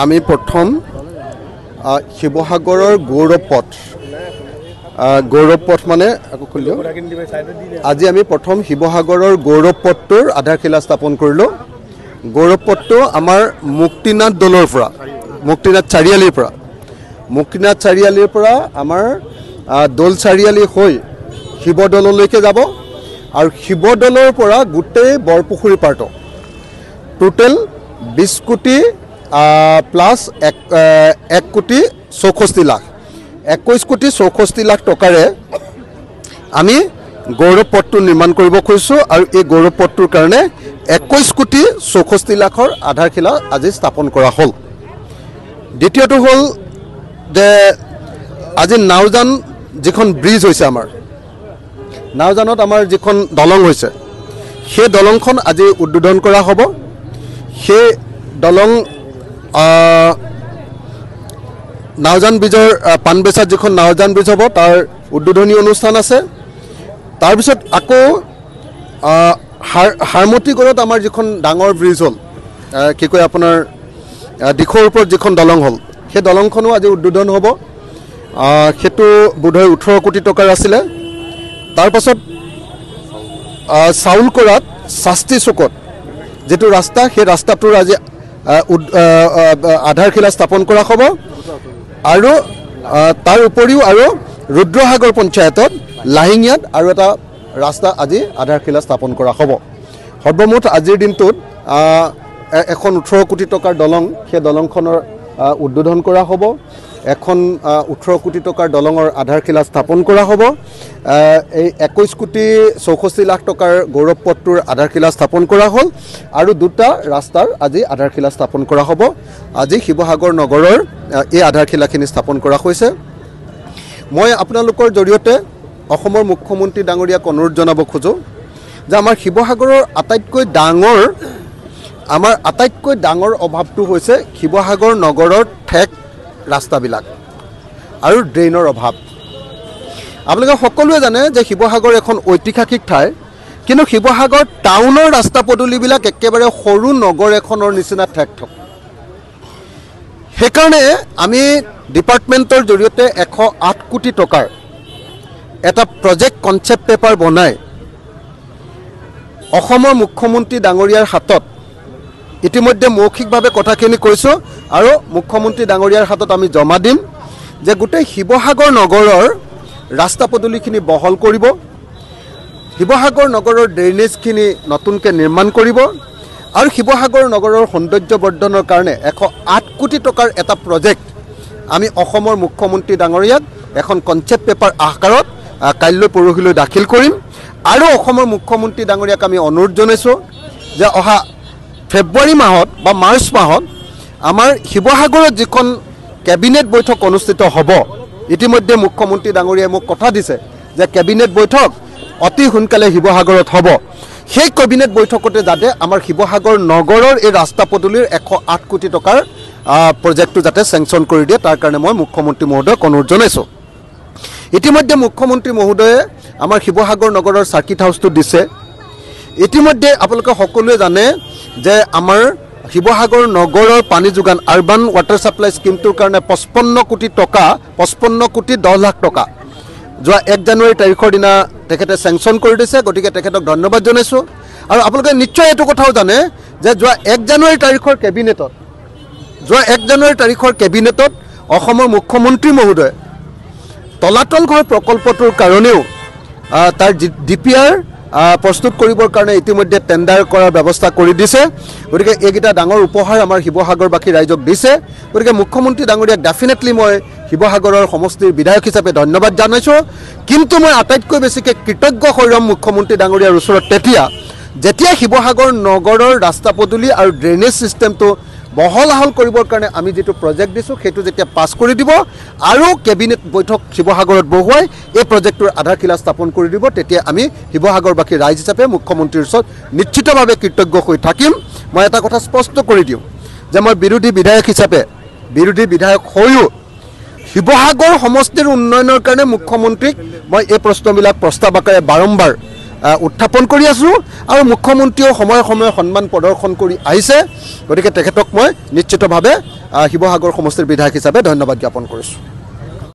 আমি প্ৰথম শিৱসাগৰৰ গৌৰৱ পথ মানে আজি আমি প্ৰথম শিৱসাগৰৰ গৌৰৱ পথটোৰ আধাৰশিলা স্থাপন কৰিলোঁ। গৌৰৱ পথটো আমাৰ মুক্তিনাথ দলৰ পৰা মুক্তিনাথ চাৰিআলিৰ পৰা আমাৰ দৌল চাৰিআলি হৈ শিৱদৌললৈকে যাব আৰু শিৱদৌলৰ পৰা গোটেই বৰপুখুৰী পাৰ্ট টোটেল 20 কোটি প্লাছ 1 কোটি 64 লাখ 21 কোটি 64 লাখ টকাৰে আমি গৌৰৱ পথটো নিৰ্মাণ কৰিব খুজিছোঁ আৰু এই গৌৰৱ পথটোৰ কাৰণে 21 কোটি 64 লাখৰ আধাৰশিলা আজি স্থাপন কৰা হ'ল। দ্বিতীয়টো হ'ল যে আজি নাওজান যিখন ব্ৰিজ হৈছে আমাৰ নাওজানত আমাৰ যিখন দলং হৈছে সেই দলংখন আজি উদ্বোধন কৰা হ'ব। সেই দলং নাওজান ব্ৰিজৰ পাণবেচাত যিখন নাওজান ব্ৰিজ হ'ব তাৰ উদ্বোধনী অনুষ্ঠান আছে। তাৰপিছত আকৌ হাৰমতিগড়ত আমাৰ যিখন ডাঙৰ ব্ৰিজ হ'ল কি কয় আপোনাৰ দিখৌৰ ওপৰত যিখন দলং হ'ল সেই দলংখনো আজি উদ্বোধন হ'ব। সেইটো বোধহয় 18 কোটি টকাৰ আছিলে। তাৰপাছত চাউলকৰাত শাস্তি চুকত যিটো ৰাস্তা সেই ৰাস্তাটোৰ আজি আধাৰশিলা স্থাপন কৰা হ'ব আৰু তাৰ উপৰিও আৰু ৰুদ্ৰসাগৰ পঞ্চায়তত লাহিঙিয়াত আৰু এটা ৰাস্তা আজি আধাৰশিলা স্থাপন কৰা হ'ব। সৰ্বমুঠ আজিৰ দিনটোত এখন 18 কোটি টকাৰ দলং সেই দলংখনৰ উদ্বোধন কৰা হ'ব। এখন 18 কোটি টকাৰ দলঙৰ আধাৰশিলা স্থাপন কৰা হ'ব। এই 21 কোটি 64 লাখ টকাৰ গৌৰৱ পথটোৰ আধাৰশিলা স্থাপন কৰা হ'ল আৰু দুটা ৰাস্তাৰ আজি আধাৰশিলা স্থাপন কৰা হ'ব। আজি শিৱসাগৰ নগৰৰ এই আধাৰশিলাখিনি স্থাপন কৰা হৈছে। মই আপোনালোকৰ জৰিয়তে অসমৰ মুখ্যমন্ত্ৰী ডাঙৰীয়াক অনুৰোধ জনাব খোজোঁ যে আমাৰ শিৱসাগৰৰ আটাইতকৈ ডাঙৰ অভাৱটো হৈছে শিৱসাগৰ নগৰৰ ঠেক ৰাস্তাবিলাক আৰু ড্ৰেইনৰ অভাৱ। আপোনালোকে সকলোৱে জানে যে শিৱসাগৰ এখন ঐতিহাসিক ঠাই, কিন্তু শিৱসাগৰ টাউনৰ ৰাস্তা পদূলিবিলাক একেবাৰে সৰু নগৰ এখনৰ নিচিনা ঠেক ঠক। সেইকাৰণে আমি ডিপাৰ্টমেণ্টৰ জৰিয়তে 108 কোটি টকাৰ এটা প্ৰজেক্ট কনচেপ্ট পেপাৰ বনাই অসমৰ মুখ্যমন্ত্ৰী ডাঙৰীয়াৰ হাতত ইতিমধ্যে মৌখিকভাৱে কথাখিনি কৈছোঁ আৰু মুখ্যমন্ত্ৰী ডাঙৰীয়াৰ হাতত আমি জমা দিম যে গোটেই শিৱসাগৰ নগৰৰ ৰাস্তা পদূলিখিনি বহল কৰিব, শিৱসাগৰ নগৰৰ ড্ৰেইনেজখিনি নতুনকৈ নিৰ্মাণ কৰিব আৰু শিৱসাগৰ নগৰৰ সৌন্দৰ্য বৰ্ধনৰ কাৰণে 108 কোটি টকাৰ এটা প্ৰজেক্ট আমি অসমৰ মুখ্যমন্ত্ৰী ডাঙৰীয়াক এখন কনচেপ্ট পেপাৰ আকাৰত কাইলৈ পৰহিলৈ দাখিল কৰিম। আৰু অসমৰ মুখ্যমন্ত্ৰী ডাঙৰীয়াক আমি অনুৰোধ জনাইছোঁ যে অহা ফেব্ৰুৱাৰী মাহত বা মাৰ্চ মাহত আমাৰ শিৱসাগৰত যিখন কেবিনেট বৈঠক অনুষ্ঠিত হ'ব, ইতিমধ্যে মুখ্যমন্ত্ৰী ডাঙৰীয়াই মোক কথা দিছে যে কেবিনেট বৈঠক অতি সোনকালে শিৱসাগৰত হ'ব। সেই কেবিনেট বৈঠকতে যাতে আমাৰ শিৱসাগৰ নগৰৰ এই ৰাস্তা পদূলিৰ 108 কোটি টকাৰ প্ৰজেক্টটো যাতে চেংচন কৰি দিয়ে, তাৰ কাৰণে মই মুখ্যমন্ত্ৰী মহোদয়ক অনুৰোধ জনাইছোঁ। ইতিমধ্যে মুখ্যমন্ত্ৰী মহোদয়ে আমাৰ শিৱসাগৰ নগৰৰ চাৰ্কিট হাউচটো দিছে। ইতিমধ্যে আপোনালোকে সকলোৱে জানে যে আমাৰ শিৱসাগৰ নগৰৰ পানী যোগান আৰ্বান ৱাটাৰ ছাপ্লাই স্কিমটোৰ কাৰণে 55 কোটি 10 লাখ টকা যোৱা 1 জানুৱাৰী তাৰিখৰ দিনা তেখেতে চেংচন কৰি দিছে। গতিকে তেখেতক ধন্যবাদ জনাইছোঁ। আৰু আপোনালোকে নিশ্চয় এইটো কথাও জানে যে যোৱা 1 জানুৱাৰী তাৰিখৰ কেবিনেটত অসমৰ মুখ্যমন্ত্ৰী মহোদয়ে তলাতল ঘৰ প্ৰকল্পটোৰ কাৰণেও তাৰ DPR প্ৰস্তুত কৰিবৰ কাৰণে ইতিমধ্যে টেণ্ডাৰ কৰাৰ ব্যৱস্থা কৰি দিছে। গতিকে এইকেইটা ডাঙৰ উপহাৰ আমাৰ শিৱসাগৰবাসী ৰাইজক দিছে। গতিকে মুখ্যমন্ত্ৰী ডাঙৰীয়াক ডেফিনেটলি মই শিৱসাগৰৰ সমষ্টিৰ বিধায়ক হিচাপে ধন্যবাদ জনাইছোঁ। কিন্তু মই আটাইতকৈ বেছিকৈ কৃতজ্ঞ হৈ ৰ'ম মুখ্যমন্ত্ৰী ডাঙৰীয়াৰ ওচৰত যেতিয়া শিৱসাগৰ নগৰৰ ৰাস্তা পদূলি আৰু ড্ৰেইনেজ ছিষ্টেমটো বহল আহল কৰিবৰ কাৰণে আমি যিটো প্ৰজেক্ট দিছোঁ সেইটো যেতিয়া পাছ কৰি দিব আৰু কেবিনেট বৈঠক শিৱসাগৰত বহুৱাই এই প্ৰজেক্টটোৰ আধাৰশিলা স্থাপন কৰি দিব, তেতিয়া আমি শিৱসাগৰবাসী ৰাইজ হিচাপে মুখ্যমন্ত্ৰীৰ ওচৰত নিশ্চিতভাৱে কৃতজ্ঞ হৈ থাকিম। মই এটা কথা স্পষ্ট কৰি দিওঁ যে মই বিৰোধী বিধায়ক হৈও শিৱসাগৰ সমষ্টিৰ উন্নয়নৰ কাৰণে মুখ্যমন্ত্ৰীক মই এই প্ৰশ্নবিলাক প্ৰস্তাৱ আকাৰে বাৰম্বাৰ উত্থাপন কৰি আছোঁ আৰু মুখ্যমন্ত্ৰীয়েও সময়ে সময়ে সন্মান প্ৰদৰ্শন কৰি আহিছে গতিকে তেখেতক মই নিশ্চিতভাৱে শিৱসাগৰ সমষ্টিৰ বিধায়ক হিচাপে ধন্যবাদ জ্ঞাপন কৰিছোঁ